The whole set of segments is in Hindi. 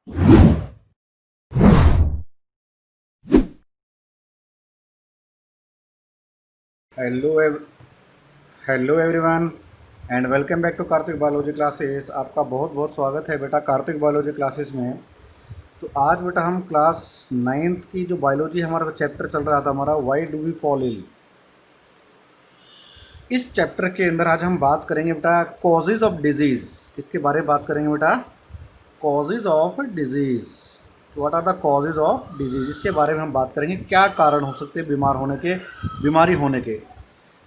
Hello hello everyone and welcome back to Kartik biology classes. आपका बहुत बहुत स्वागत है बेटा कार्तिक बायोलॉजी क्लासेस में। तो आज बेटा हम क्लास 9th की जो बायोलॉजी हमारा चैप्टर चल रहा था हमारा why do we fall ill, इस चैप्टर के अंदर आज हम बात करेंगे बेटा कॉजेज़ ऑफ डिजीज़। किसके बारे में बात करेंगे बेटा? Causes of disease. What are the causes of disease, इसके बारे में हम बात करेंगे। क्या कारण हो सकते हैं बीमार होने के, बीमारी होने के।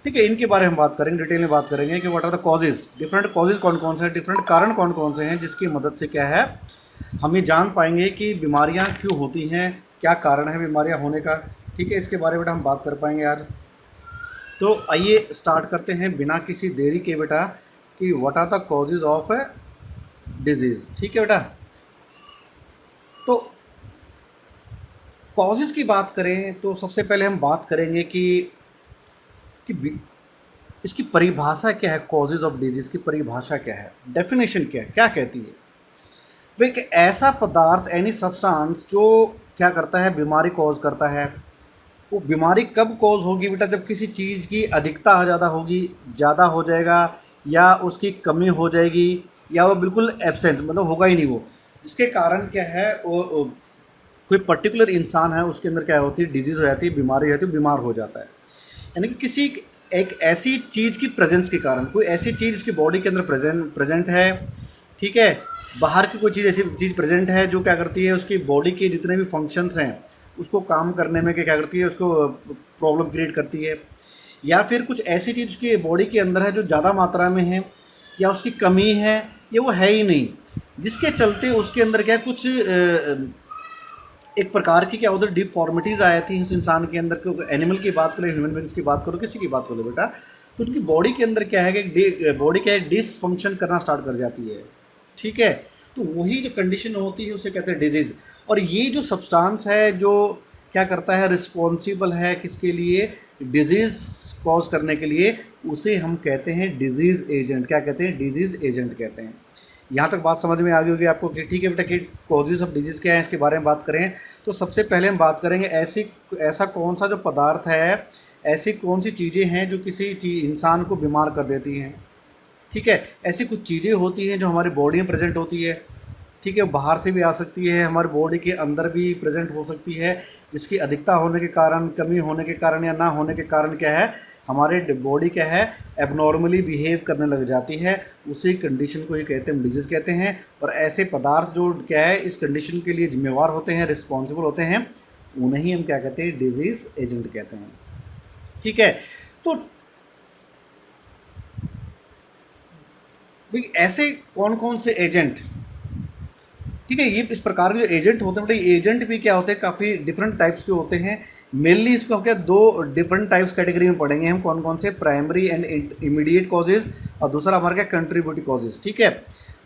ठीक है, इनके बारे में बात करेंगे, डिटेल में बात करेंगे कि what are the causes, different causes कौन कौन से हैं, डिफरेंट कारण कौन कौन से हैं, जिसकी मदद से क्या है हम ये जान पाएंगे कि बीमारियां क्यों होती हैं, क्या कारण है बीमारियां होने का। ठीक है, इसके बारे में बेटा हम बात कर पाएंगे आज। तो आइए स्टार्ट करते हैं बिना किसी देरी के बेटा कि what are the causes of disease. ठीक है बेटा, तो कॉजेज़ की बात करें तो सबसे पहले हम बात करेंगे कि इसकी परिभाषा क्या है। कॉजेज ऑफ डिजीज़ की परिभाषा क्या है, डेफिनेशन क्या है, क्या कहती है? भाई एक ऐसा पदार्थ, एनी सब्सटेंस जो क्या करता है, बीमारी कॉज करता है। वो बीमारी कब कॉज होगी बेटा? जब किसी चीज़ की अधिकता ज़्यादा होगी, ज़्यादा हो जाएगा, या उसकी कमी हो जाएगी, या वो बिल्कुल एब्सेंस मतलब होगा ही नहीं वो, जिसके कारण क्या है वो कोई पर्टिकुलर इंसान है उसके अंदर क्या होती है, डिजीज़ हो जाती है, बीमारी हो जाती है, बीमार हो जाता है। यानी कि किसी एक ऐसी चीज़ की प्रेजेंस के कारण, कोई ऐसी चीज़ उसकी बॉडी के अंदर प्रेजेंट है। ठीक है, बाहर की कोई चीज़, ऐसी चीज़ प्रेजेंट है जो क्या करती है, उसकी बॉडी के जितने भी फंक्शंस हैं उसको काम करने में क्या करती है, उसको प्रॉब्लम क्रिएट करती है। या फिर कुछ ऐसी चीज़ उसकी बॉडी के अंदर है जो ज़्यादा मात्रा में है, या उसकी कमी है, या वो है ही नहीं, जिसके चलते उसके अंदर क्या कुछ एक प्रकार की क्या उधर डिफॉर्मिटीज़ आया थी उस इंसान के अंदर। क्योंकि एनिमल की बात करें, ह्यूमन बींग्स की बात करो, किसी की बात करो बेटा, तो उनकी बॉडी के अंदर क्या है कि बॉडी क्या है, डिसफंक्शन करना स्टार्ट कर जाती है। ठीक है, तो वही जो कंडीशन होती है उसे कहते हैं डिजीज़। और ये जो सब्सटेंस है जो क्या करता है, रिस्पॉन्सिबल है किसके लिए, डिजीज़ कॉज करने के लिए, उसे हम कहते हैं डिजीज़ एजेंट। क्या कहते हैं? डिजीज़ एजेंट कहते हैं। यहाँ तक बात समझ में आ गई होगी आपको कि ठीक है बेटा कि कॉजेज़ ऑफ डिजीज़ क्या है, इसके बारे में बात करें। तो सबसे पहले हम बात करेंगे ऐसा कौन सा जो पदार्थ है, ऐसी कौन सी चीज़ें हैं जो किसी इंसान को बीमार कर देती हैं। ठीक है, ऐसी कुछ चीज़ें होती हैं जो हमारी बॉडी में प्रेजेंट होती है। ठीक है, बाहर से भी आ सकती है, हमारी बॉडी के अंदर भी प्रेजेंट हो सकती है, जिसकी अधिकता होने के कारण, कमी होने के कारण, या ना होने के कारण क्या है, हमारे बॉडी क्या है, एबनॉर्मली बिहेव करने लग जाती है। उसी कंडीशन को ही कहते हैं, डिजीज़ कहते हैं। और ऐसे पदार्थ जो क्या है इस कंडीशन के लिए जिम्मेवार होते हैं, रिस्पॉन्सिबल होते हैं, उन्हें हम क्या कहते हैं, डिजीज़ एजेंट कहते हैं। ठीक है, तो भाई ऐसे कौन कौन से एजेंट, ठीक है, ये इस प्रकार के जो एजेंट होते हैं मतलब एजेंट भी क्या होते हैं, काफ़ी डिफरेंट टाइप्स के होते हैं। मेनली इसको क्या दो डिफरेंट टाइप्स कैटेगरी में पढ़ेंगे हम, कौन कौन से, प्राइमरी एंड इमीडिएट कॉजेज, और दूसरा हमारा क्या, कंट्रीब्यूटिव कॉजेज। ठीक है,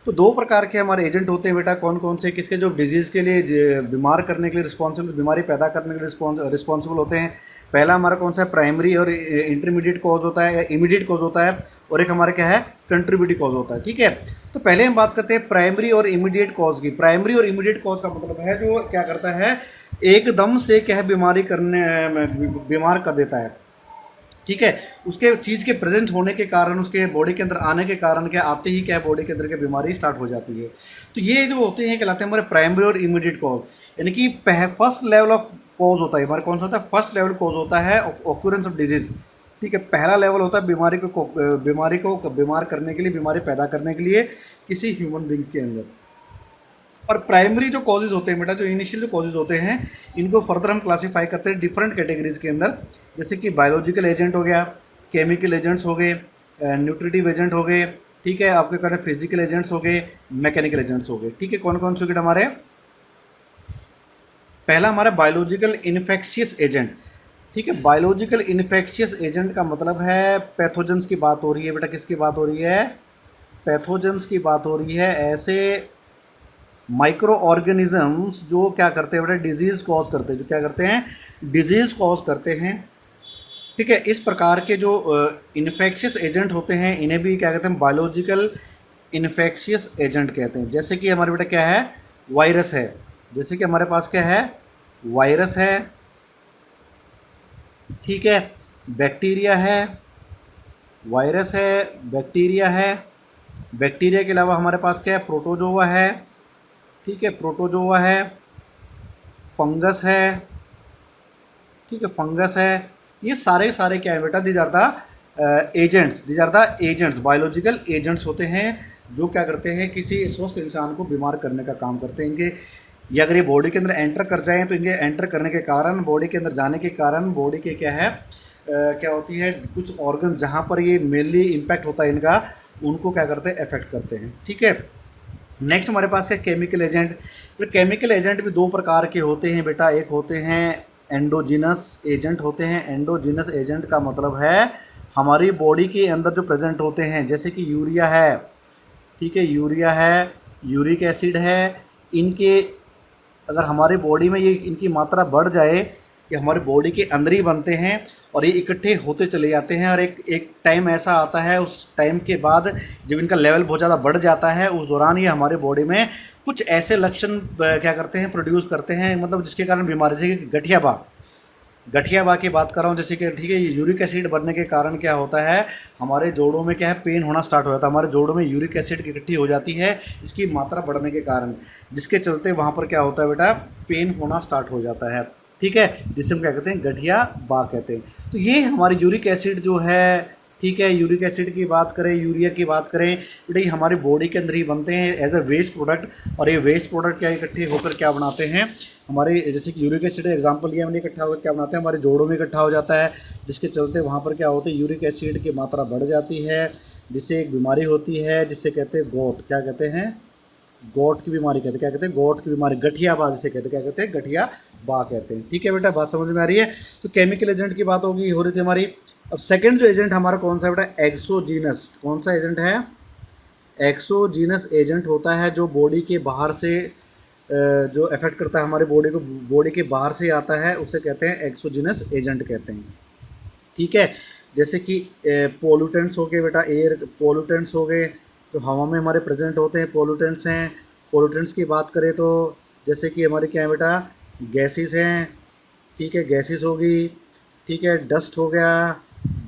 तो दो प्रकार के हमारे एजेंट होते हैं बेटा, कौन कौन से, किसके, जो डिजीज़ के लिए, बीमार करने के लिए रिस्पॉन्सिबल, बीमारी पैदा करने के लिए रिस्पॉन्सिबल होते हैं। पहला हमारा कौन सा है, प्राइमरी और इंटरमीडिएट कॉज होता है, या इमीडिएट कॉज होता है। और एक हमारा क्या है, कंट्रीब्यूटिव कॉज होता है। ठीक है, तो पहले हम बात करते हैं प्राइमरी और इमीडिएट कॉज की। प्राइमरी और इमीडिएट कॉज का मतलब है जो क्या करता है, एकदम से क्या है, बीमार कर देता है। ठीक है, उसके चीज़ के प्रेजेंट होने के कारण, उसके बॉडी के अंदर आने के कारण क्या, आते ही क्या है, बॉडी के अंदर क्या बीमारी स्टार्ट हो जाती है। तो ये जो होते हैं कहलाते हैं हमारे प्राइमरी और इमीडिएट कॉज। यानी कि फर्स्ट लेवल ऑफ कॉज होता है हमारे, कौन सा होता है, फर्स्ट लेवल कॉज होता है ऑक्यूरेंस ऑफ डिजीज़। ठीक है, पहला लेवल होता है बीमारी को बीमार करने के लिए, बीमारी पैदा करने के लिए किसी ह्यूमन बींग के अंदर। और प्राइमरी जो कॉजेज होते हैं बेटा, जो इनिशियल जो कॉजेज होते हैं, इनको फर्दर हम क्लासीफाई करते हैं डिफरेंट कैटेगरीज के अंदर। जैसे कि बायोलॉजिकल एजेंट हो गया, केमिकल एजेंट्स हो गए, न्यूट्रिटिव एजेंट हो गए। ठीक है, आपके कारण फिजिकल एजेंट्स हो गए, मैकेनिकल एजेंट्स हो गए। ठीक है, कौन कौन से हमारे, पहला हमारा बायोलॉजिकल इन्फेक्शियस एजेंट। ठीक है, बायोलॉजिकल इन्फेक्शियस एजेंट का मतलब है पैथोजेंस की बात हो रही है बेटा, किसकी बात हो रही है, पैथोजेंस की बात हो रही है। ऐसे माइक्रो ऑर्गेनिजम्स जो क्या करते हैं बेटा, डिजीज़ कॉज करते हैं, जो क्या करते हैं, डिजीज़ कॉज करते हैं। ठीक है, इस प्रकार के जो इन्फेक्शियस एजेंट होते हैं, इन्हें भी क्या कहते हैं, बायोलॉजिकल इन्फेक्शियस एजेंट कहते हैं। जैसे कि हमारे बेटा क्या है, वायरस है, जैसे कि हमारे पास क्या है, वायरस है, ठीक है, बैक्टीरिया है, वायरस है, बैक्टीरिया है, बैक्टीरिया के अलावा हमारे पास क्या है, प्रोटोजोआ है, ठीक है, प्रोटोजोआ है, फंगस है, ठीक है, फंगस है। ये सारे सारे क्या है बेटा, these are the agents, these are the agents, biological agents होते हैं जो क्या करते हैं, किसी स्वस्थ इंसान को बीमार करने का काम करते हैं। इनके ये अगर ये बॉडी के अंदर एंटर कर जाएँ तो इनके एंटर करने के कारण, बॉडी के अंदर जाने के कारण बॉडी के क्या है, क्या होती है, कुछ ऑर्गन जहाँ पर ये मेनली इम्पैक्ट होता है इनका, उनको क्या करते हैं, अफेक्ट करते हैं, ठीक है। नेक्स्ट हमारे पास है केमिकल एजेंट। तो केमिकल एजेंट भी दो प्रकार के होते हैं बेटा, एक होते हैं एंडोजिनस एजेंट होते हैं। एंडोजिनस एजेंट का मतलब है हमारी बॉडी के अंदर जो प्रेजेंट होते हैं, जैसे कि यूरिया है, ठीक है, यूरिया है, यूरिक एसिड है, इनके अगर हमारी बॉडी में ये इनकी मात्रा बढ़ जाए, ये हमारी बॉडी के अंदर ही बनते हैं और ये इकट्ठे होते चले जाते हैं, और एक एक टाइम ऐसा आता है, उस टाइम के बाद जब इनका लेवल बहुत ज़्यादा बढ़ जाता है, उस दौरान ये हमारे बॉडी में कुछ ऐसे लक्षण क्या करते हैं, प्रोड्यूस करते हैं, मतलब जिसके कारण बीमारी, जैसे कि गठियाबा की बात कर रहा हूँ, जैसे कि ठीक है, यूरिक एसिड बढ़ने के कारण क्या होता है, हमारे जोड़ों में क्या है, पेन होना स्टार्ट हो जाता है, हमारे जोड़ों में यूरिक एसिड की इकट्ठी हो जाती है इसकी मात्रा बढ़ने के कारण, जिसके चलते वहाँ पर क्या होता है बेटा, पेन होना स्टार्ट हो जाता है, ठीक है, जिसे हम क्या कहते हैं, गठियाबा कहते हैं। तो ये हमारी यूरिक एसिड जो है, ठीक है, यूरिक एसिड की बात करें, यूरिया की बात करें, बेटा ये हमारी बॉडी के अंदर ही बनते हैं एज अ वेस्ट प्रोडक्ट, और ये वेस्ट प्रोडक्ट क्या इकट्ठे होकर क्या बनाते हैं, हमारे जैसे कि यूरिक एसिड एग्जांपल लिया मैंने, इकट्ठा होकर क्या बनाते हैं, हमारे जोड़ों में इकट्ठा हो जाता है, जिसके चलते वहाँ पर क्या होता है, यूरिक एसिड की मात्रा बढ़ जाती है, जिससे एक बीमारी होती है जिससे कहते हैं गोट, क्या कहते हैं, गोट की बीमारी कहते हैं, क्या कहते हैं, गोट की बीमारी, गठियाबा जिसे कहते हैं, क्या कहते हैं, गठियाबा कहते हैं, ठीक है बेटा, बात समझ में आ रही है। तो केमिकल एजेंट की बात हो रही थी हमारी। अब सेकंड जो एजेंट हमारा कौन सा बेटा, एक्सोजीनस, कौन सा एजेंट है, एक्सोजीनस एजेंट होता है जो बॉडी के बाहर से जो अफेक्ट करता है हमारी बॉडी को, बॉडी के बाहर से आता है, उसे कहते हैं एक्सोजीनस एजेंट कहते हैं, ठीक है। जैसे कि पोल्यूटेंट्स हो गए बेटा, एयर पोल्यूटेंट्स हो गए, तो हवा में हमारे प्रेजेंट होते हैं, पोल्यूटेंट्स हैं। पोल्यूटेंट्स की बात करें तो जैसे कि हमारे क्या है बेटा, गैसेस हैं, ठीक है, गैसेस होगी, ठीक है, डस्ट हो गया,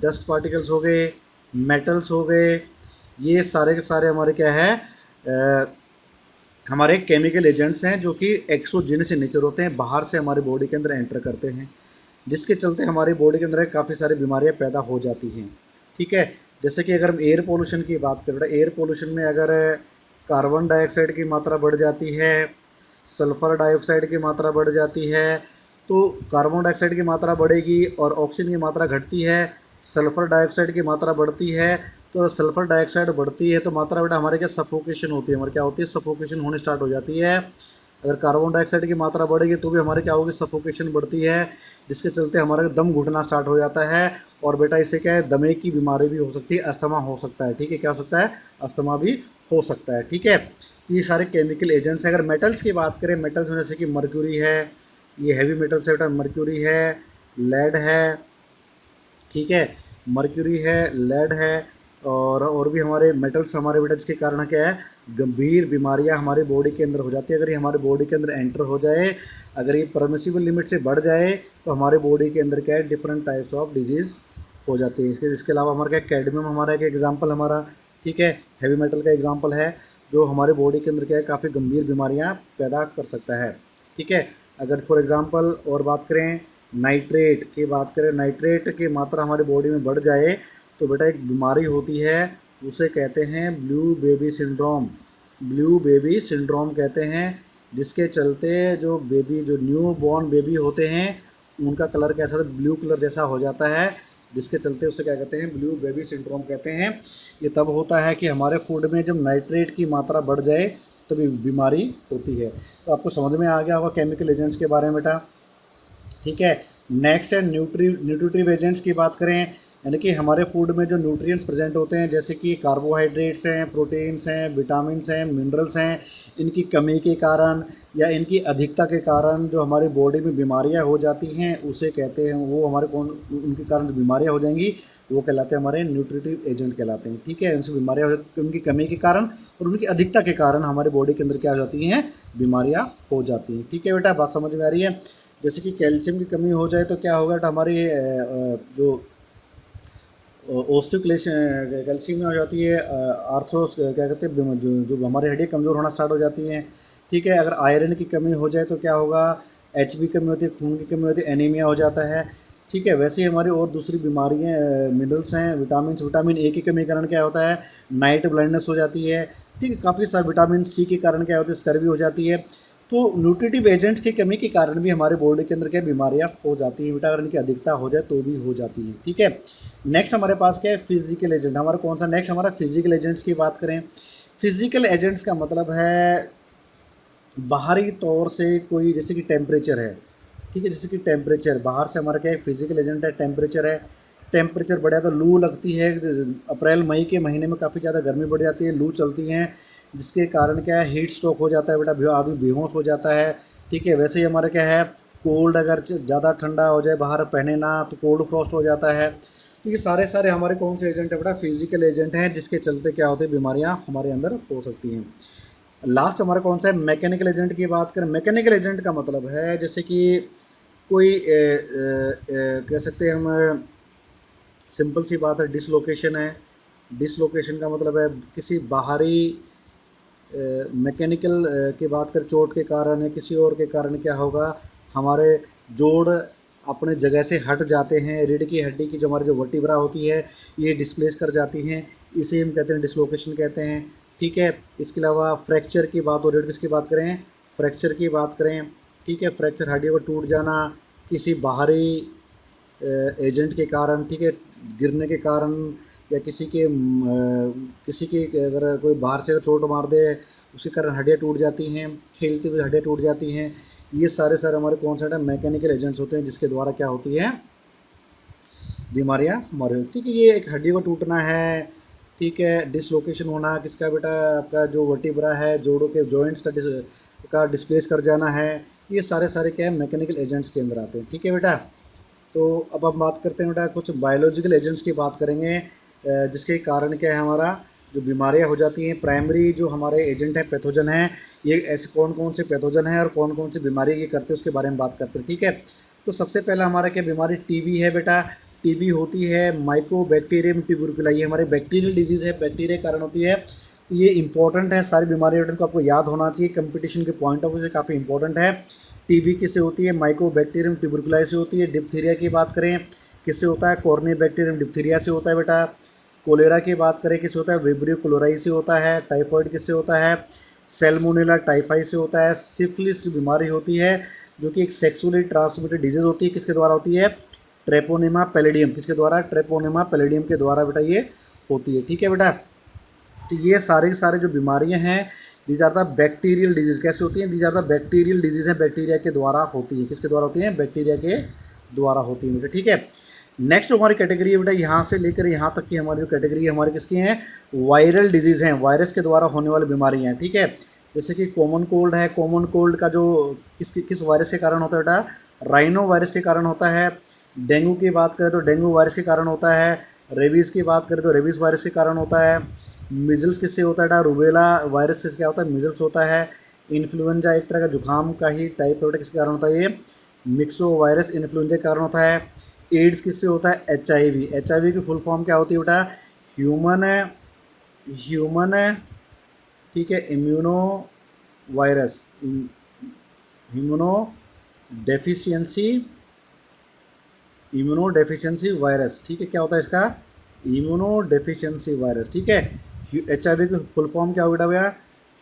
डस्ट पार्टिकल्स हो गए, मेटल्स हो गए, ये सारे के सारे हमारे क्या है, हमारे केमिकल एजेंट्स हैं जो कि एक्सोजीनस इन नेचर होते हैं, बाहर से हमारे बॉडी के अंदर एंटर करते हैं, जिसके चलते हमारी बॉडी के अंदर काफ़ी सारी बीमारियां पैदा हो जाती हैं, ठीक है। जैसे कि अगर हम एयर पोल्यूशन की बात करें, एयर पोल्यूशन में अगर कार्बन डाइऑक्साइड की मात्रा बढ़ जाती है, सल्फ़र डाइऑक्साइड की मात्रा बढ़ जाती है, तो कार्बन डाइऑक्साइड की मात्रा बढ़ेगी और ऑक्सीजन की मात्रा घटती है, सल्फ़र डाइऑक्साइड की मात्रा बढ़ती है, तो सल्फ़र डाइऑक्साइड बढ़ती है तो मात्रा बेटा हमारे क्या, सफोकेशन होती है, हमारे क्या होती है, सफोकेशन होने स्टार्ट हो जाती है। अगर कार्बन डाइऑक्साइड की मात्रा बढ़ेगी तो भी हमारे क्या होगी, सफोकेशन बढ़ती है, जिसके चलते हमारा दम घुटना स्टार्ट हो जाता है, और बेटा इससे क्या है, दमे की बीमारी भी हो सकती है, अस्थमा हो सकता है, ठीक है, क्या हो सकता है, अस्थमा भी हो सकता है, ठीक है। ये सारे केमिकल एजेंट्स हैं। अगर मेटल्स की बात करें, मेटल्स में जैसे कि मर्क्यूरी है, ये हैवी मेटल्स है बेटा, मर्क्यूरी है, लेड है, ठीक है, मर्क्यूरी है, लेड है, और भी हमारे मेटल्स हमारे बेटा, जिसके कारण क्या है, गंभीर बीमारियां हमारी बॉडी के अंदर हो जाती है। अगर ये हमारे बॉडी के अंदर एंटर हो जाए, अगर ये परमिसिबल लिमिट से बढ़ जाए, तो हमारे बॉडी के अंदर क्या है, डिफरेंट टाइप्स ऑफ डिजीज़ हो जाती है। इसके अलावा हमारा क्या, कैडमियम हमारा एक एग्जाम्पल हमारा, ठीक है, हैवी मेटल का एग्जाम्पल है, जो हमारे बॉडी के अंदर क्या है, काफ़ी गंभीर बीमारियाँ पैदा कर सकता है, ठीक है। अगर फॉर एग्ज़ाम्पल और बात करें, नाइट्रेट की बात करें, नाइट्रेट की मात्रा हमारी बॉडी में बढ़ जाए तो बेटा एक बीमारी होती है, उसे कहते हैं blue baby syndrome, blue baby syndrome कहते हैं, जिसके चलते जो बेबी, जो न्यू बॉर्न बेबी होते हैं, उनका कलर कैसा होता है, ब्लू कलर जैसा हो जाता है, जिसके चलते उसे क्या कहते हैं, ब्लू बेबी सिंड्रोम कहते हैं। ये तब होता है कि हमारे फूड में जब नाइट्रेट की मात्रा बढ़ जाए तभी बीमारी होती है। तो आपको समझ में आ गया होगा केमिकल एजेंट्स के बारे में बेटा, ठीक है। नेक्स्ट है न्यूट्रिटिव एजेंट्स की बात करें, यानी कि हमारे फूड में जो न्यूट्रिएंट्स प्रेजेंट होते हैं, जैसे कि कार्बोहाइड्रेट्स हैं, प्रोटीन्स हैं, विटामिन्स हैं, मिनरल्स हैं, इनकी कमी के कारण या इनकी अधिकता के कारण जो हमारी बॉडी में बीमारियां हो जाती हैं, उसे कहते हैं, वो हमारे कौन, उनके कारण जो बीमारियां हो जाएंगी वो कहलाते हैं हमारे न्यूट्रिटिव एजेंट कहलाते हैं। ठीक है, उनसे बीमारियाँ उनकी कमी के कारण और उनकी अधिकता के कारण हमारे बॉडी के अंदर क्या हो जाती हैं, बीमारियाँ हो जाती हैं। ठीक है बेटा, बात समझ में आ रही है। जैसे कि कैल्शियम की कमी हो जाए तो क्या होगा बेटा, हमारी जो कैल्शियम में हो जाती है, आर्थ्रोस क्या कहते हैं, जो हमारी हड्डियाँ कमज़ोर होना स्टार्ट हो जाती हैं। ठीक है, अगर आयरन की कमी हो जाए तो क्या होगा, एच बी कमी होती है, खून की कमी होती है, एनीमिया हो जाता है। ठीक है, वैसे ही हमारी और दूसरी बीमारियाँ मिनरल्स हैं, विटामिन ए की कमी के कारण क्या होता है, नाइट ब्लाइंडनेस हो जाती है। ठीक है, काफ़ी सारे विटामिन सी के कारण क्या होता है, स्कर्वी हो जाती है। तो न्यूट्रिटिव एजेंट्स की कमी के कारण भी हमारे बॉडी के अंदर क्या बीमारियाँ हो जाती हैं बेटा, अगर इनकी अधिकता हो जाए तो भी हो जाती हैं। ठीक है, नेक्स्ट हमारे पास क्या है, फिजिकल एजेंट। हमारा कौन सा नेक्स्ट, हमारा फिजिकल एजेंट्स की बात करें। फिजिकल एजेंट्स का मतलब है बाहरी तौर से कोई, जैसे कि टेम्परेचर है। ठीक है, जैसे कि टेम्परेचर बाहर से हमारा क्या है, फिजिकल एजेंट है, टेम्परेचर है। टेम्परेचर बढ़िया तो लू लगती है, अप्रैल मई के महीने में काफ़ी ज़्यादा गर्मी बढ़ जाती है, लू चलती हैं, जिसके कारण क्या है, हीट स्ट्रोक हो जाता है बेटा, आदमी बेहोश हो जाता है। ठीक है, वैसे ही हमारा क्या है, कोल्ड अगर ज़्यादा ठंडा हो जाए, बाहर पहने ना, तो कोल्ड फ्रॉस्ट हो जाता है। तो ये सारे सारे हमारे कौन से एजेंट है बेटा, फिजिकल एजेंट हैं, जिसके चलते क्या होते हैं, बीमारियाँ हमारे अंदर हो सकती हैं। लास्ट हमारा कौन सा है, मैकेनिकल एजेंट की बात करें। मैकेनिकल एजेंट का मतलब है जैसे कि कोई कह सकते हैं हम, सिंपल सी बात है, डिसलोकेशन है। डिसलोकेशन का मतलब है किसी बाहरी मैकेनिकल की बात करें, चोट के कारण या किसी और के कारण क्या होगा, हमारे जोड़ अपने जगह से हट जाते हैं, रीढ़ की हड्डी की जो हमारी जो वर्टिब्रा होती है ये डिस्प्लेस कर जाती हैं, इसे हम कहते हैं डिसलोकेशन कहते हैं। ठीक है, इसके अलावा फ्रैक्चर की बात हो रही है, किसकी बात करें, फ्रैक्चर की बात करें। ठीक है, फ्रैक्चर हड्डी को टूट जाना किसी बाहरी एजेंट के कारण। ठीक है, गिरने के कारण या किसी की अगर कोई बाहर से चोट मार दे उसके कारण हड्डियाँ टूट जाती हैं, खेलते हुए हड्डियाँ टूट जाती हैं। ये सारे सारे हमारे कौन सा है, मैकेनिकल एजेंट्स होते हैं, जिसके द्वारा क्या होती है, बीमारियाँ हमारे होती। ठीक है, ये एक हड्डी को टूटना है। ठीक है, डिसलोकेशन होना किसका बेटा, आपका जो वर्टिब्रा है, जोड़ों के जॉइंट्स का डिस्प्लेस कर जाना है। ये सारे सारे क्या है, मैकेनिकल एजेंट्स के अंदर आते हैं। ठीक है बेटा, तो अब हम बात करते हैं बेटा कुछ बायोलॉजिकल एजेंट्स की बात करेंगे, जिसके कारण क्या है, हमारा जो बीमारियां हो जाती हैं। प्राइमरी जो हमारे एजेंट हैं, पैथोजन हैं, ये ऐसे कौन कौन से पैथोजन हैं और कौन कौन सी बीमारी ये करते हैं, उसके बारे में बात करते हैं। ठीक है, तो सबसे पहला हमारा क्या बीमारी, टीबी है बेटा। टीबी होती है माइकोबैक्टीरियम ट्यूबरकुला, ये हमारी बैक्टीरियल डिजीज़ है, बैक्टीरिया के कारण होती है। तो ये इंपॉर्टेंट है, सारी बीमारी को आपको याद होना चाहिए, कंपटीशन के पॉइंट ऑफ व्यू से काफ़ी इंपॉर्टेंट है। टीबी किससे होती है, माइकोबैक्टीरियम ट्यूबरकुलाई से होती है। डिप्थीरिया की बात करें किससे होता है, कॉर्निबैक्टीरियम डिप्थीरिया से होता है बेटा। कोलेरा की बात करें किससे होता है, विब्रियो क्लोराई से होता है। टाइफॉइड किससे होता है, सेल्मोनेला टाइफाई से होता है। सिफिलिस बीमारी होती है जो कि एक सेक्सुअली ट्रांसमिटेड डिजीज़ होती है, किसके द्वारा होती है, ट्रेपोनेमा पैलिडियम, किसके द्वारा, ट्रेपोनेमा पैलिडियम के द्वारा बेटा ये होती है। ठीक है बेटा, तो ये सारे के सारे जो बीमारियां हैं, these are the bacterial disease. कैसे होती हैं, these are the bacterial disease हैं, बैक्टीरिया के द्वारा होती है। किसके द्वारा होती हैं, बैक्टीरिया के द्वारा होती है बेटा। ठीक है, नेक्स्ट हमारी कैटेगरी है बेटा, यहाँ से लेकर यहाँ तक की हमारी जो कैटेगरी है हमारी किसकी हैं, वायरल डिजीज़ हैं, वायरस के द्वारा होने वाली बीमारियाँ हैं। ठीक है, जैसे कि कॉमन कोल्ड है, कॉमन कोल्ड का जो किस वायरस के कारण होता है बेटा, राइनो वायरस के कारण होता है। डेंगू की बात करें तो डेंगू वायरस के कारण होता है। रेबीज़ की बात करें तो रेबीज़ वायरस के कारण होता है। मिजल्स किससे होता है बेटा, रूबेला वायरस से क्या होता है, मिजल्स होता है। इन्फ्लुएंजा एक तरह का जुकाम का ही टाइप है, किसके कारण होता है, ये मिक्सो वायरस इन्फ्लुएंजा के कारण होता है। एड्स किससे होता है, HIV। HIV की फुल फॉर्म क्या होती है बेटा, ह्यूमन है। ठीक है, immuno virus, immuno deficiency virus. ठीक है, क्या होता है इसका, इम्यूनो डेफिशिएंसी वायरस। ठीक है, HIV की फुल फॉर्म क्या हो बेटा भैया,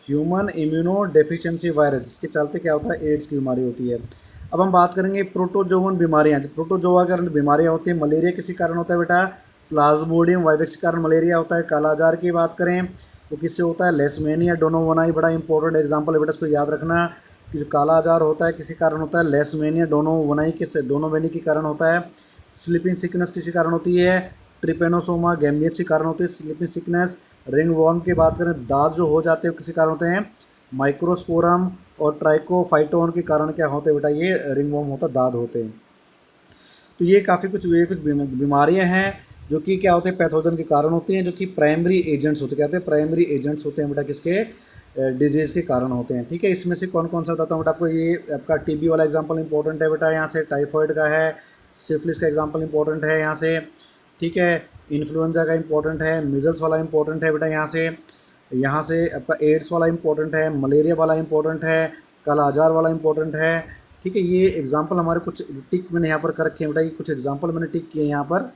ह्यूमन इम्यूनो डेफिशिएंसी वायरस, जिसके चलते क्या होता है, एड्स की बीमारी होती है। अब हम बात करेंगे प्रोटोजोवन बीमारियां। प्रोटोजोआ के कारण बीमारियां होती हैं। मलेरिया किसी कारण होता है बेटा, प्लाज्मोडियम वाइवेक्स के कारण मलेरिया होता है। कालाजार की बात करें तो किससे होता है, लेशमेनिया डोनोवनाई, बड़ा इंपॉर्टेंट एग्जाम्पल है बेटा, इसको याद रखना कि जो काला आजार होता है किसी कारण होता है, लेशमेनिया डोनोवनाई डोनोवेनी के कारण होता है। स्लीपिंग सिकनेस किसी कारण होती है, ट्रिपेनोसोमा गैम्बियस के कारण होती है स्लीपिंग सिकनेस। रिंग वॉर्म की बात करें, दांत जो हो जाते हैं किसी कारण होते हैं, माइक्रोस्पोरम और ट्राइकोफाइटोन के कारण क्या होते हैं बेटा, ये रिंग वॉर्म होता है, दाद होते हैं। तो ये काफ़ी कुछ बीमारियां हैं जो कि क्या होते हैं, पैथोजन के कारण होते हैं, जो कि प्राइमरी एजेंट्स होते हैं, कहते हैं प्राइमरी एजेंट्स होते हैं बेटा किसके, डिजीज़ के कारण होते हैं। ठीक है, इसमें से कौन कौन सा बताता हूँ बेटा आपको। ये आपका टीबी वाला एग्जांपल इंपॉर्टेंट है बेटा, यहाँ से टाइफॉइड का है, सिफिलिस का एग्जांपल इंपॉर्टेंट है यहाँ से। ठीक है, इन्फ्लुएंजा का इंपॉर्टेंट है, मिजल्स वाला इंपॉर्टेंट है बेटा यहाँ से आपका एड्स वाला इंपॉर्टेंट है, मलेरिया वाला इंपॉर्टेंट है, काला आजार वाला इंपॉर्टेंट है। ठीक है, ये एग्जाम्पल हमारे कुछ टिक मैंने यहाँ पर कर रखे हैं बेटा, ये कुछ एग्जाम्पल मैंने टिक किए यहाँ पर।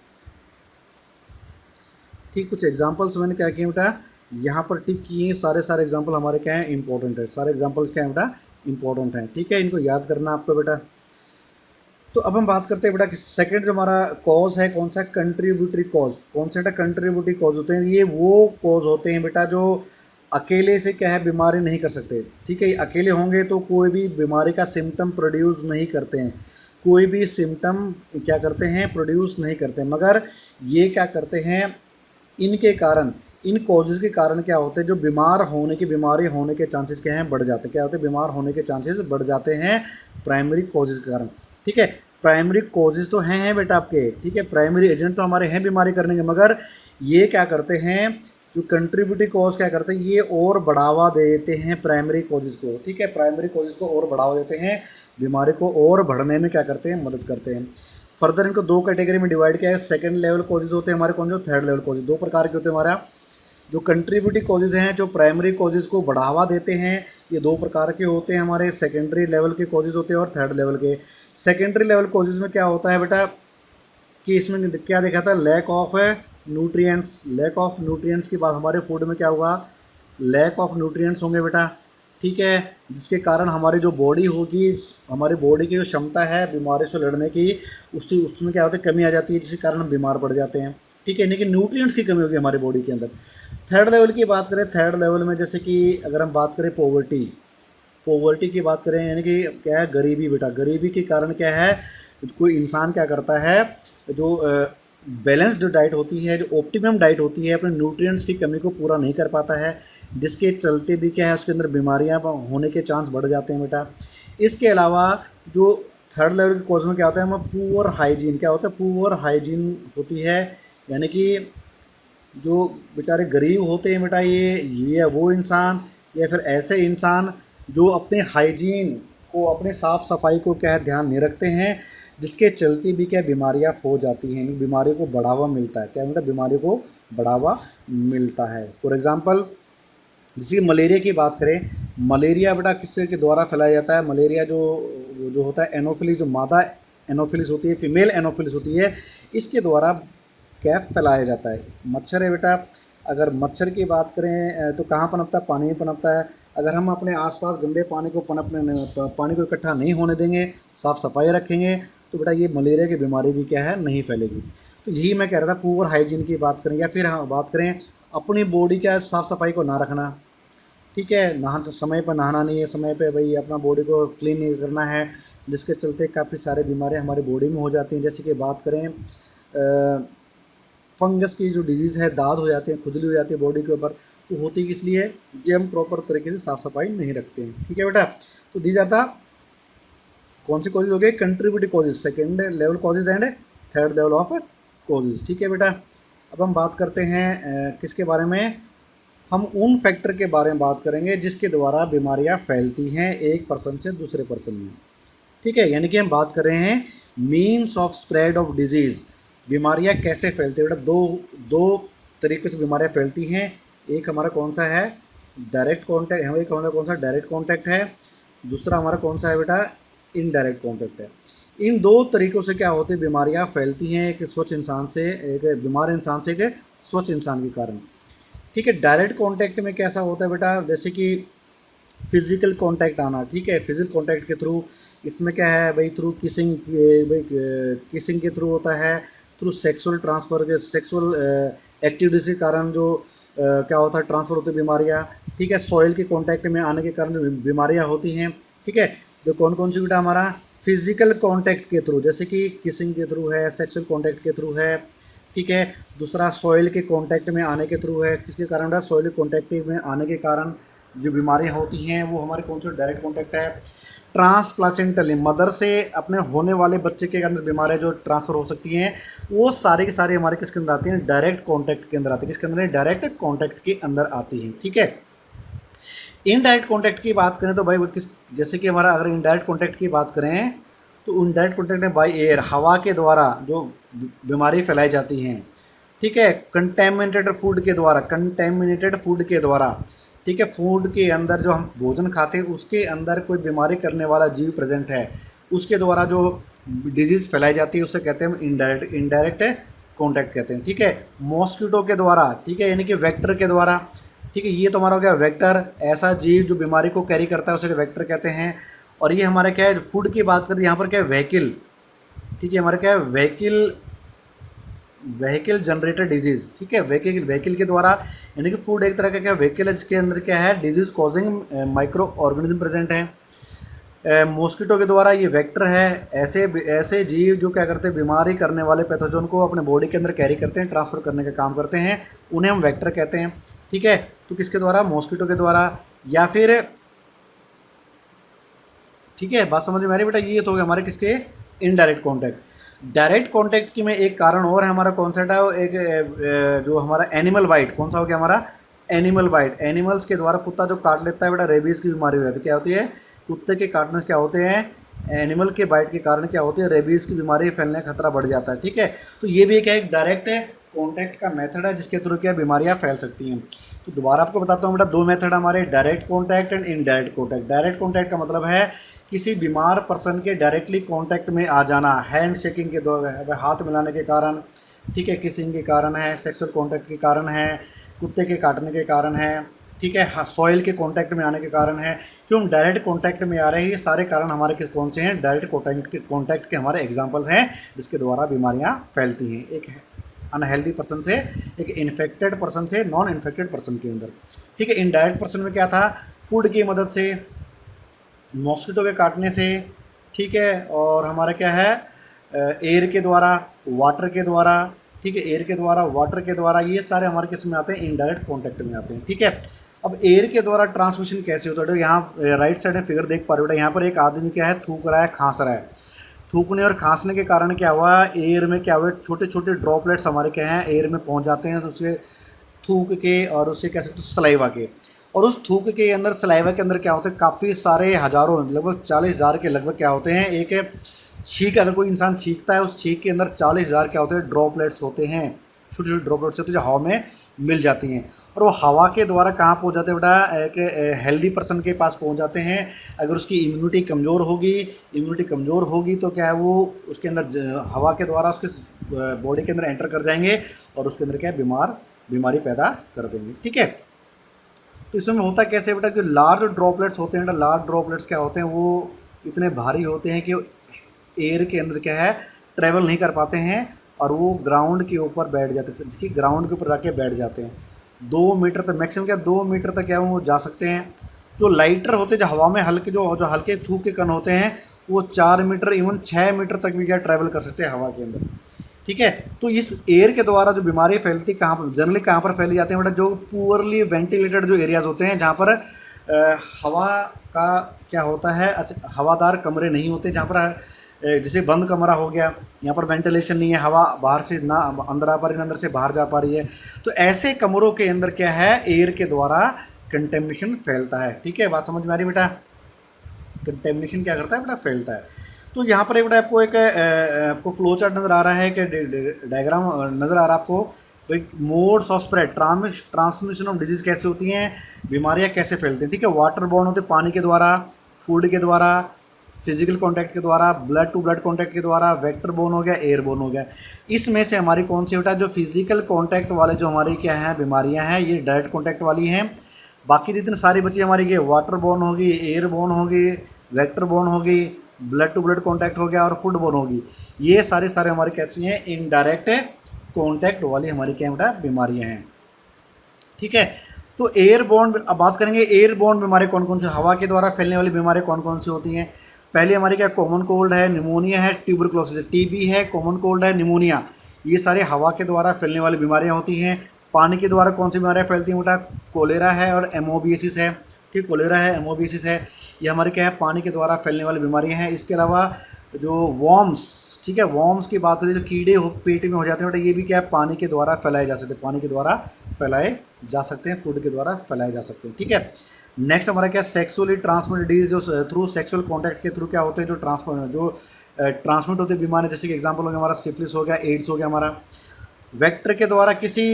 ठीक, कुछ एग्जाम्पल्स मैंने क्या किए बेटा, यहाँ पर टिक किए हैं। सारे एग्जाम्पल हमारे क्या हैं, इंपॉर्टेंट है, सारे एग्जाम्पल्स क्या हैं बेटा, इंपॉर्टेंट हैं। ठीक है, इनको याद करना आपको बेटा। तो अब हम बात करते हैं बेटा कि सेकंड जो हमारा कॉज है कौन सा, कंट्रीब्यूटरी कॉज। कौन से बेटा कंट्रीब्यूटरी कॉज होते हैं, ये वो कॉज होते हैं बेटा जो अकेले से क्या है बीमारी नहीं कर सकते। ठीक है, ये अकेले होंगे तो कोई भी बीमारी का सिम्टम प्रोड्यूस नहीं करते हैं, कोई भी सिम्टम क्या करते हैं, प्रोड्यूस नहीं करते, मगर ये क्या करते हैं, इनके कारण, इन कॉजेज़ के कारण क्या होते हैं, जो बीमार होने की, बीमारी होने के चांसेस क्या हैं, बढ़ जाते हैं। क्या होते हैं, बीमार होने के चांसेस बढ़ जाते हैं प्राइमरी कॉजेज़ के कारण। ठीक है, प्राइमरी कॉजेज़ तो हैं बेटा आपके। ठीक है, प्राइमरी एजेंट तो हमारे हैं बीमारी करने के, मगर ये क्या करते हैं, जो कंट्रीब्यूटिव कॉज क्या करते हैं, ये और बढ़ावा देते हैं प्राइमरी कॉजेज़ को। ठीक है, प्राइमरी कॉजेज़ को और बढ़ावा देते हैं, बीमारी को और बढ़ने में क्या करते हैं, मदद करते हैं। फर्दर इनको दो कैटेगरी में डिवाइड किया है। सेकंड लेवल कॉजेज़ होते हैं हमारे कौन, जो थर्ड लेवल कॉजेज़, दो प्रकार के होते हैं हमारा। जो कंट्रीब्यूटिव कॉजेज़ हैं, जो प्राइमरी कॉजेज़ को बढ़ावा देते हैं, ये दो प्रकार के होते हैं हमारे। सेकेंडरी लेवल के कॉजेज़ होते हैं और थर्ड लेवल के। सेकेंडरी लेवल कॉजेज़ में क्या होता है बेटा कि इसमें क्या देखा था, lack of nutrients. Lack of nutrients की बात, हमारे फूड में क्या हुआ, लैक ऑफ न्यूट्रिएंट्स होंगे बेटा। ठीक है, जिसके कारण हमारी जो बॉडी होगी, हमारी बॉडी की जो क्षमता है बीमारी से लड़ने की, उसमें क्या होता है, कमी आ जाती है, जिसके कारण हम बीमार पड़ जाते हैं। ठीक है, यानी कि न्यूट्रिएंट्स की कमी होगी हमारी बॉडी के अंदर। थर्ड लेवल की बात करें, थर्ड लेवल में जैसे कि अगर हम बात करें पॉवर्टी की बात करें, यानी कि क्या है, गरीबी बेटा। गरीबी के कारण क्या है, कोई इंसान क्या करता है, जो बैलेंस्ड डाइट होती है, जो ऑप्टिमम डाइट होती है, अपने न्यूट्रिएंट्स की कमी को पूरा नहीं कर पाता है, जिसके चलते भी क्या है, उसके अंदर बीमारियां होने के चांस बढ़ जाते हैं बेटा। इसके अलावा जो थर्ड लेवल के कॉज में क्या होता है, हमें पुअर हाइजीन, क्या होता है, पुअर हाइजीन होती है। यानी कि जो बेचारे गरीब होते हैं बेटा, ये वो इंसान या फिर ऐसे इंसान जो अपने हाइजीन को, अपने साफ़ सफाई को क्या है, ध्यान नहीं रखते हैं, जिसके चलते भी क्या बीमारियां हो जाती हैं, बीमारी को बढ़ावा मिलता है। क्या मतलब, बीमारी को बढ़ावा मिलता है। फॉर एग्ज़ाम्पल जैसे कि मलेरिया की बात करें, मलेरिया बेटा किसके के द्वारा फैलाया जाता है, मलेरिया जो जो होता है एनोफिलिस, जो मादा एनोफिलिस होती है, फीमेल एनोफिलिस होती है, इसके द्वारा क्या फैलाया जाता है। मच्छर है बेटा, अगर मच्छर की बात करें तो कहाँ पनपता है, पानी में पनपता है। अगर हम अपने आसपास गंदे पानी को पानी को इकट्ठा नहीं होने देंगे, साफ़ सफाई रखेंगे, तो बेटा ये मलेरिया की बीमारी भी क्या है, नहीं फैलेगी। तो यही मैं कह रहा था, पुअर हाइजीन की बात करें, या फिर हाँ बात करें अपनी बॉडी का साफ़ सफाई को ना रखना। ठीक है, नहा समय पर नहाना नहीं है, समय पे भाई अपना बॉडी को क्लीन नहीं करना है, जिसके चलते काफ़ी सारे बीमारियां हमारी बॉडी में हो जाती हैं। जैसे कि बात करें फंगस की जो डिजीज़ है, दाद हो जाते हैं, खुजली हो जाती है बॉडी के ऊपर, तो होती किस लिए, कि हम प्रॉपर तरीके से साफ़ सफाई नहीं रखते हैं। ठीक है बेटा, तो दीज आर द कौन से कॉजेज हो गए, contributive causes, second level causes and third level of causes. ठीक है बेटा, अब हम बात करते हैं किसके बारे में, हम उन फैक्टर के बारे में बात करेंगे जिसके द्वारा बीमारियां फैलती हैं एक पर्सन से दूसरे पर्सन में। ठीक है, यानी कि हम बात कर रहे हैं means of spread of disease, बीमारियां कैसे फैलती है बेटा। दो तरीके से बीमारियां फैलती हैं। एक हमारा कौन सा है, डायरेक्ट कॉन्टैक्ट, हमारे कौन सा डायरेक्ट कॉन्टैक्ट है, दूसरा हमारा कौन सा है बेटा, इनडायरेक्ट कॉन्टैक्ट है। इन दो तरीक़ों से क्या होती है, बीमारियां फैलती हैं एक स्वच्छ इंसान से, एक बीमार इंसान से एक स्वच्छ इंसान के कारण। ठीक है, डायरेक्ट कांटेक्ट में कैसा होता है बेटा, जैसे कि फिजिकल कांटेक्ट आना। ठीक है, फिजिकल कांटेक्ट के थ्रू, इसमें क्या है भाई, थ्रू किसिंग, भाई किसिंग के थ्रू होता है, थ्रू सेक्सुअल ट्रांसफ़र के, सेक्सुअल एक्टिविटीज़ के कारण जो क्या होता है, ट्रांसफ़र होती है बीमारियाँ। ठीक है, सॉइल के कांटेक्ट में आने के कारण जो बीमारियाँ होती हैं। ठीक है, तो कौन कौन सी बेटा, हमारा फिजिकल कांटेक्ट के थ्रू, जैसे कि किसिंग के थ्रू है, सेक्सुअल कांटेक्ट के थ्रू है। ठीक है, दूसरा सॉइल के कांटेक्ट में आने के थ्रू है, किसके कारण, सॉइल कांटेक्ट में आने के कारण जो बीमारियां होती हैं वो हमारे कौन से डायरेक्ट कांटेक्ट है। ट्रांसप्लासेंटली मदर से अपने होने वाले बच्चे के अंदर बीमारियां जो ट्रांसफ़र हो सकती हैं, वो सारे के सारे हमारे किसके अंदर आती हैं, डायरेक्ट कॉन्टैक्ट के अंदर आती है। किसके अंदर, डायरेक्ट कॉन्टैक्ट के अंदर आती हैं। ठीक है, इनडायरेक्ट कॉन्टैक्ट की बात करें तो भाई वो किस, जैसे कि हमारा अगर इनडायरेक्ट कॉन्टैक्ट की बात करें तो इनडायरेक्ट कॉन्टैक्ट में बाई एयर, हवा के द्वारा जो बीमारी फैलाई जाती हैं। ठीक है, कंटेमिनेटेड फूड के द्वारा, कंटेमिनेटेड फूड के द्वारा, ठीक है, फूड के अंदर जो हम भोजन खाते हैं उसके अंदर कोई बीमारी करने वाला जीव प्रेजेंट है, उसके द्वारा जो डिजीज़ फैलाई जाती है उसे कहते हैं इनडायरेक्ट, इनडायरेक्ट कॉन्टैक्ट कहते हैं। ठीक है, मॉस्किटो के द्वारा, ठीक है, यानी कि वेक्टर के द्वारा। ठीक है, ये तो हमारा हो गया वेक्टर, ऐसा जीव जो बीमारी को कैरी करता है उसे वेक्टर कहते हैं। और ये हमारे क्या है, फूड की बात करें यहाँ पर क्या है, व्हीकल। ठीक है, हमारा क्या है, व्हीकल, व्हीकल जनरेटेड डिजीज़। ठीक है, व्हीकल के द्वारा, यानी कि फूड एक तरह का क्या व्हीकल है जिसके अंदर क्या है, disease causing micro organism present है। मॉस्किटो के द्वारा ये वेक्टर है, ऐसे जीव जो क्या करते हैं, बीमारी करने वाले पैथोजन को अपने बॉडी के अंदर कैरी करते हैं, ट्रांसफ़र करने का काम करते हैं, उन्हें हम वेक्टर कहते हैं। ठीक है, तो किसके द्वारा, मॉस्किटो के द्वारा, या फिर, ठीक है, बात समझ में आ रही बेटा, ये तो हो गया हमारे किसके, इनडायरेक्ट कॉन्टैक्ट। डायरेक्ट कॉन्टैक्ट की में एक कारण और है हमारा, कौन सा है, वो एक जो हमारा एनिमल बाइट, कौन सा हो गया हमारा, एनिमल बाइट। एनिमल्स के द्वारा कुत्ता जो काट लेता है बेटा, रेबीज़ की बीमारी हो जाती है। क्या होती है, कुत्ते के काटने से क्या होते हैं, एनिमल के बाइट के कारण क्या होती है, रेबीज़ की बीमारी फैलने का खतरा बढ़ जाता है। ठीक है, तो ये भी एक डायरेक्ट कॉन्टैक्ट का मेथड है जिसके थ्रू क्या बीमारियाँ फैल सकती हैं। तो दोबारा आपको बताता हूँ बेटा, दो मेथड हमारे, direct contact and indirect contact. Direct contact का मतलब है किसी बीमार पर्सन के डायरेक्टली कांटेक्ट में आ जाना, हैंड शेकिंग के द्वारा, हाथ मिलाने के कारण, ठीक है, किसिंग के कारण है, सेक्सुअल कांटेक्ट के कारण है, कुत्ते के काटने के कारण है, ठीक है, सॉइल के कांटेक्ट में आने के कारण है। क्यों हम डायरेक्ट कांटेक्ट में आ रहे हैं, ये सारे कारण हमारे कौन से हैं, डायरेक्ट कांटेक्ट के हमारे एग्जाम्पल्स हैं जिसके द्वारा बीमारियाँ फैलती हैं, एक अनहेल्दी पर्सन से एक इन्फेक्टेड पर्सन से नॉन इन्फेक्टेड पर्सन के अंदर। ठीक है, इनडायरेक्ट पर्सन में क्या था, फूड की मदद से, मॉस्किटो के काटने से, ठीक है, और हमारा क्या है, एयर के द्वारा, वाटर के द्वारा, ठीक है, एयर के द्वारा, वाटर के द्वारा, ये सारे हमारे किस में आते हैं, इनडायरेक्ट कॉन्टैक्ट में आते हैं। ठीक है, अब एयर के द्वारा ट्रांसमिशन कैसे होता है, तो यहाँ राइट साइड में फिगर देख पा रहे हो, यहाँ पर एक आदमी क्या है, थूक रहा है, खांस रहा है। थूकने और खांसने के कारण क्या हुआ, एयर में क्या हुआ, छोटे छोटे ड्रॉपलेट्स हमारे क्या हैं, एयर में पहुँच जाते हैं, तो उसके थूक के और उससे कह सकते हो सलाइवा के, और उस थूक के अंदर, सलाइवा के अंदर क्या होते हैं, काफ़ी सारे हज़ारों, लगभग 40,000 के लगभग क्या होते हैं, एक छींक, अगर कोई इंसान छींकता है उस छींक के अंदर 40,000 क्या होते हैं, ड्रॉपलेट्स होते हैं, छोटे छोटे ड्रॉपलेट्स होते हैं जो हवा में मिल जाती हैं, और वो हवा के द्वारा कहाँ पहुँच जाते हैं बेटा, एक हेल्दी पर्सन के पास पहुँच जाते हैं। अगर उसकी इम्यूनिटी कमज़ोर होगी तो क्या है, वो उसके अंदर हवा के द्वारा उसके बॉडी के अंदर एंटर कर जाएंगे और उसके अंदर क्या है, बीमारी पैदा कर देंगे। ठीक है, तो इसमें होता कैसे बेटा, जो लार्ज ड्रॉपलेट्स होते हैं बेटा, लार्ज ड्रॉपलेट्स क्या होते हैं, वो इतने भारी होते हैं कि एयर के अंदर क्या है, ट्रैवल नहीं कर पाते हैं और वो ग्राउंड के ऊपर बैठ जाते हैं, जिसकी ग्राउंड के ऊपर जाके बैठ जाते हैं। 2 मीटर तक, मैक्सिमम क्या 2 मीटर तक क्या वो जा सकते हैं। जो लाइटर होते हैं, जो हवा में हल्के, जो हल्के थूक के कण होते हैं, वो 4 मीटर, इवन 6 मीटर तक भी क्या ट्रैवल कर सकते हैं हवा के अंदर। ठीक है, तो इस एयर के द्वारा जो बीमारी फैलती कहाँ पर, जनरली कहाँ पर फैली जाती है बेटा, जो पुअरली वेंटिलेटेड जो एरियाज़ होते हैं, जहाँ पर हवा का क्या होता है, हवादार कमरे नहीं होते, जहाँ पर जैसे बंद कमरा हो गया, यहाँ पर वेंटिलेशन नहीं है, हवा बाहर से ना अंदर आ पा रही है, अंदर से बाहर जा पा रही है, तो ऐसे कमरों के अंदर क्या है, एयर के द्वारा कंटेमिनेशन फैलता है। ठीक है, बात समझ में आ रही बेटा, कंटेमिनेशन क्या करता है बेटा, फैलता है। तो यहाँ पर एक बेटा आपको आपको फ्लो चार्ट नज़र आ रहा है कि डायग्राम नज़र आ रहा है आपको, तो modes of spread, transmission of disease कैसे होती हैं, बीमारियाँ कैसे फैलती हैं। ठीक है, वाटर बॉर्न होते हैं पानी के द्वारा, फूड के द्वारा, फिजिकल कांटेक्ट के द्वारा, ब्लड टू ब्लड कांटेक्ट के द्वारा, वेक्टर बोन हो गया, एयर बोन हो गया। इसमें से हमारी कौन सी बेटा, जो फिजिकल कांटेक्ट वाले जो हमारी क्या हैं बीमारियां हैं, ये डायरेक्ट कांटेक्ट वाली हैं। बाकी जितनी सारी बची हमारी ये वाटर बोन होगी, एयर बोन होगी, वेक्टर बोन होगी, ब्लड टू ब्लड कांटेक्ट हो गया और फूड बोन होगी। ये सारे हमारी कैसी हैं, इनडायरेक्ट कांटेक्ट वाली हमारी क्या बेटा बीमारियाँ हैं। ठीक है, तो एयरबोर्न, अब बात करेंगे एयरबोर्न बीमारी कौन कौन सी, हवा के द्वारा फैलने वाली बीमारी कौन कौन सी होती हैं। पहले हमारी क्या, कॉमन कोल्ड है, निमोनिया है, ट्यूबरक्लोसिस, टीबी है, कॉमन कोल्ड है, निमोनिया, ये सारे हवा के द्वारा फैलने वाली बीमारियां होती हैं। पानी के द्वारा कौन सी बीमारियां फैलती हैं बेटा, कोलेरा है और एमोबियासिस है। ठीक, कोलेरा है, एमोबियासिस है। ये हमारे क्या है, पानी के द्वारा फैलने वाली बीमारियां हैं। इसके अलावा जो वॉर्म्स, ठीक है, वॉर्म्स की बात करें, जो कीड़े हो पेट में हो जाते हैं बेटा, ये भी क्या है, पानी के द्वारा फैलाए जा सकते हैं, पानी के द्वारा फैलाए जा सकते हैं, फूड के द्वारा फैलाए जा सकते हैं। ठीक है, नेक्स्ट हमारा क्या, सेक्सुअली ट्रांसमिटेड डिजीज, जो थ्रू सेक्सुअल कॉन्टैक्ट के थ्रू क्या होते हैं, जो ट्रांसमिट होते हैं बीमारी, जैसे कि एग्जाम्पल हो गया हमारा सिफिलिस हो गया, एड्स हो गया हमारा। वेक्टर के द्वारा, किसी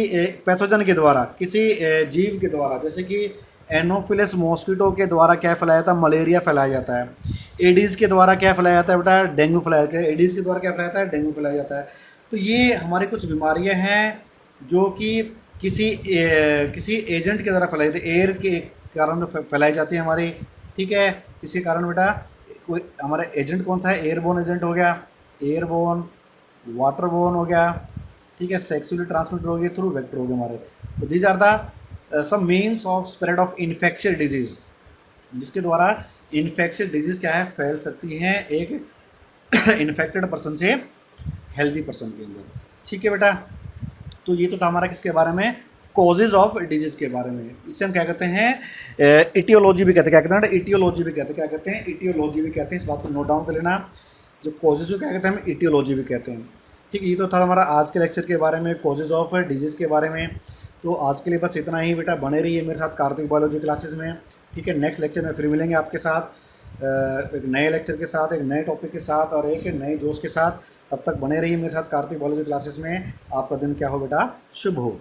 पैथोजन के द्वारा, किसी जीव के द्वारा, जैसे कि एनोफिलस मॉस्किटो के द्वारा क्या फैलाया जाता है, मलेरिया फैलाया जाता है। एडीज़ के द्वारा क्या फैलाया जाता है बेटा, डेंगू फैलाया जाता है। एडीज़ के द्वारा क्या फैलाया जाता है, डेंगू फैलाया जाता है। तो ये हमारी कुछ बीमारियां हैं जो कि किसी एजेंट के द्वारा फैलाई जाती है, एयर के कारण फैलाई जाती है हमारी। ठीक है, किसी कारण बेटा, कोई हमारा एजेंट कौन सा है, एयरबोर्न एजेंट हो गया, एयरबोर्न, वाटरबोर्न हो गया, ठीक है, सेक्सुअली ट्रांसमिटेड हो गए थ्रू वेक्टर हो गए हमारे। तो these are the some means of spread of infectious disease, जिसके द्वारा इन्फेक्शियस डिजीज़ क्या है, फैल सकती हैं एक इन्फेक्टेड पर्सन से हेल्दी पर्सन के अंदर। ठीक है बेटा, तो ये तो था हमारा किसके बारे में, कॉजेज ऑफ डिजीज़ के बारे में। इससे हम क्या कहते हैं, इटियोलॉजी भी कहते हैं, क्या कहते हैं, इटियोलॉजी भी कहते हैं, क्या कहते हैं, इटियोलॉजी भी कहते हैं। इस बात को नोट डाउन कर लेना, जो कॉजेज को क्या कहते हैं, हम इटियोलॉजी भी कहते हैं। ठीक है, ये तो था हमारा आज के लेक्चर के बारे में, कॉजेज ऑफ डिजीज़ के बारे में। तो आज के लिए बस इतना ही बेटा, बने रहिए मेरे साथ कार्तिक बायोलॉजी क्लासेस में। ठीक है, नेक्स्ट लेक्चर में फिर मिलेंगे आपके साथ एक नए लेक्चर के साथ, एक नए टॉपिक के साथ और एक नए जोश के साथ। तब तक बने रहिए मेरे साथ कार्तिक बायोलॉजी क्लासेस में। आपका दिन क्या हो बेटा, शुभ हो।